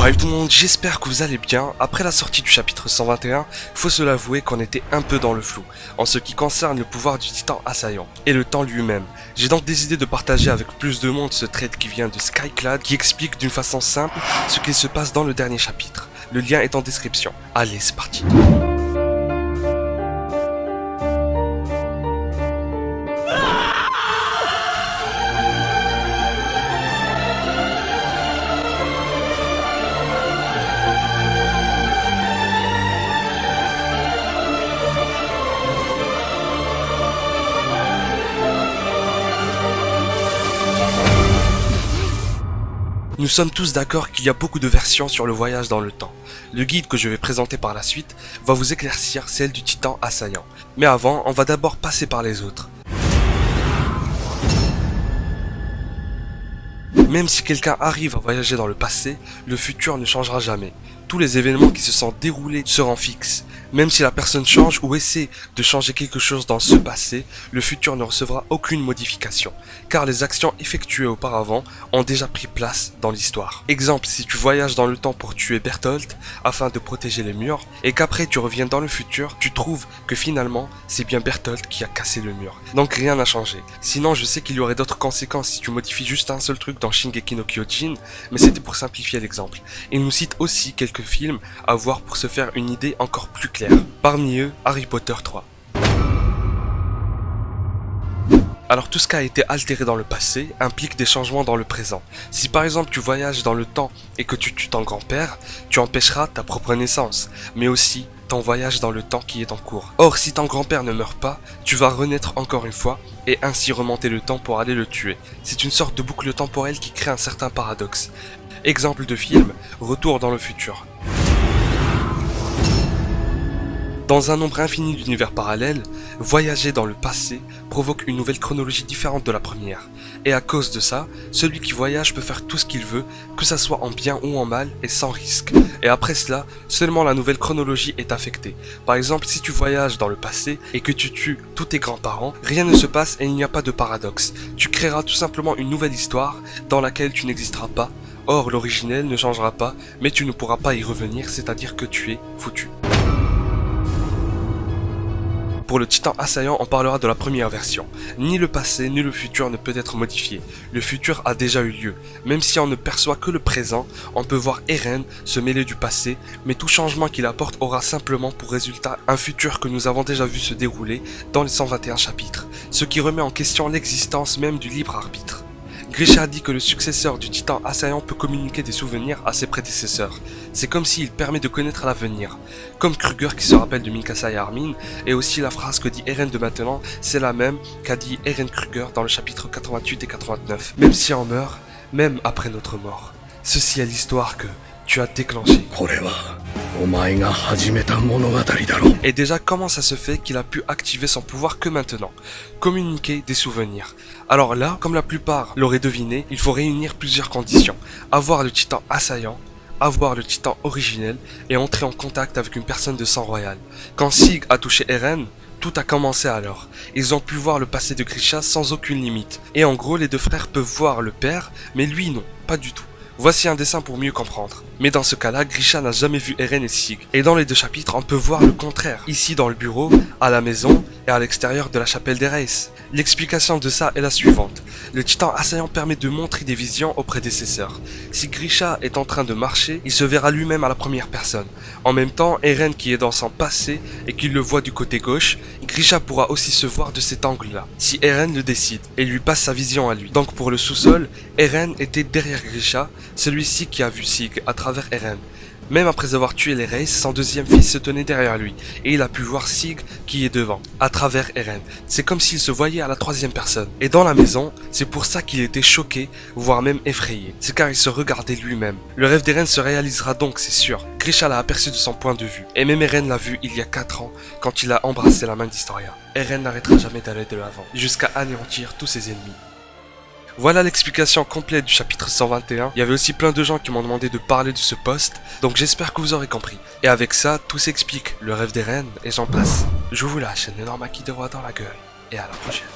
Alright tout le monde, j'espère que vous allez bien. Après la sortie du chapitre 121, faut se l'avouer qu'on était un peu dans le flou en ce qui concerne le pouvoir du titan assaillant et le temps lui-même. J'ai donc décidé de partager avec plus de monde ce thread qui vient de Skyclad qui explique d'une façon simple ce qu'il se passe dans le dernier chapitre. Le lien est en description. Allez, c'est parti. Nous sommes tous d'accord qu'il y a beaucoup de versions sur le voyage dans le temps. Le guide que je vais présenter par la suite va vous éclaircir celle du titan assaillant. Mais avant, on va d'abord passer par les autres. Même si quelqu'un arrive à voyager dans le passé, le futur ne changera jamais. Tous les événements qui se sont déroulés seront fixes. Même si la personne change ou essaie de changer quelque chose dans ce passé, le futur ne recevra aucune modification, car les actions effectuées auparavant ont déjà pris place dans l'histoire. Exemple, si tu voyages dans le temps pour tuer Bertolt afin de protéger les murs, et qu'après tu reviens dans le futur, tu trouves que finalement c'est bien Bertolt qui a cassé le mur. Donc rien n'a changé. Sinon je sais qu'il y aurait d'autres conséquences si tu modifies juste un seul truc dans Shingeki no Kyojin, mais c'était pour simplifier l'exemple. Il nous cite aussi quelques films à voir pour se faire une idée encore plus claire. Parmi eux, Harry Potter 3. Alors tout ce qui a été altéré dans le passé implique des changements dans le présent. Si par exemple tu voyages dans le temps et que tu tues ton grand-père, tu empêcheras ta propre naissance, mais aussi ton voyage dans le temps qui est en cours. Or si ton grand-père ne meurt pas, tu vas renaître encore une fois et ainsi remonter le temps pour aller le tuer. C'est une sorte de boucle temporelle qui crée un certain paradoxe. Exemple de film, Retour dans le futur. Dans un nombre infini d'univers parallèles, voyager dans le passé provoque une nouvelle chronologie différente de la première. Et à cause de ça, celui qui voyage peut faire tout ce qu'il veut, que ça soit en bien ou en mal, et sans risque. Et après cela, seulement la nouvelle chronologie est affectée. Par exemple, si tu voyages dans le passé et que tu tues tous tes grands-parents, rien ne se passe et il n'y a pas de paradoxe. Tu créeras tout simplement une nouvelle histoire dans laquelle tu n'existeras pas. Or, l'originel ne changera pas, mais tu ne pourras pas y revenir, c'est-à-dire que tu es foutu. Pour le titan assaillant, on parlera de la première version. Ni le passé ni le futur ne peut être modifié. Le futur a déjà eu lieu. Même si on ne perçoit que le présent, on peut voir Eren se mêler du passé, mais tout changement qu'il apporte aura simplement pour résultat un futur que nous avons déjà vu se dérouler dans les 121 chapitres, ce qui remet en question l'existence même du libre arbitre. Grisha dit que le successeur du titan assaillant peut communiquer des souvenirs à ses prédécesseurs. C'est comme s'il permet de connaître l'avenir. Comme Kruger qui se rappelle de Mikasa et Armin, et aussi la phrase que dit Eren de maintenant, c'est la même qu'a dit Eren Kruger dans le chapitre 88 et 89. Même si on meurt, même après notre mort. Ceci est l'histoire que tu as déclenchée. Et déjà, comment ça se fait qu'il a pu activer son pouvoir que maintenant? Communiquer des souvenirs. Alors là, comme la plupart l'auraient deviné, il faut réunir plusieurs conditions. Avoir le titan assaillant, avoir le titan originel et entrer en contact avec une personne de sang royal. Quand Sig a touché Eren, tout a commencé alors. Ils ont pu voir le passé de Grisha sans aucune limite. Et en gros, les deux frères peuvent voir le père, mais lui non, pas du tout. Voici un dessin pour mieux comprendre. Mais dans ce cas-là, Grisha n'a jamais vu Eren et Sig. Et dans les deux chapitres, on peut voir le contraire. Ici dans le bureau, à la maison et à l'extérieur de la chapelle des Races. L'explication de ça est la suivante. Le titan assaillant permet de montrer des visions aux prédécesseurs. Si Grisha est en train de marcher, il se verra lui-même à la première personne. En même temps, Eren qui est dans son passé et qui le voit du côté gauche, Grisha pourra aussi se voir de cet angle-là, si Eren le décide, et lui passe sa vision à lui. Donc pour le sous-sol, Eren était derrière Grisha, celui-ci qui a vu Sig à travers Eren. Même après avoir tué les Races, son deuxième fils se tenait derrière lui, et il a pu voir Sig qui est devant, à travers Eren. C'est comme s'il se voyait à la troisième personne. Et dans la maison, c'est pour ça qu'il était choqué, voire même effrayé. C'est car il se regardait lui-même. Le rêve d'Eren se réalisera donc, c'est sûr. Grisha l'a aperçu de son point de vue, et même Eren l'a vu il y a 4 ans, quand il a embrassé la main d'Historia. Eren n'arrêtera jamais d'aller de l'avant, jusqu'à anéantir tous ses ennemis. Voilà l'explication complète du chapitre 121. Il y avait aussi plein de gens qui m'ont demandé de parler de ce post, donc j'espère que vous aurez compris. Et avec ça, tout s'explique, le rêve d'Eren et j'en passe. Je vous lâche un énorme acquis de roi dans la gueule, et à la prochaine.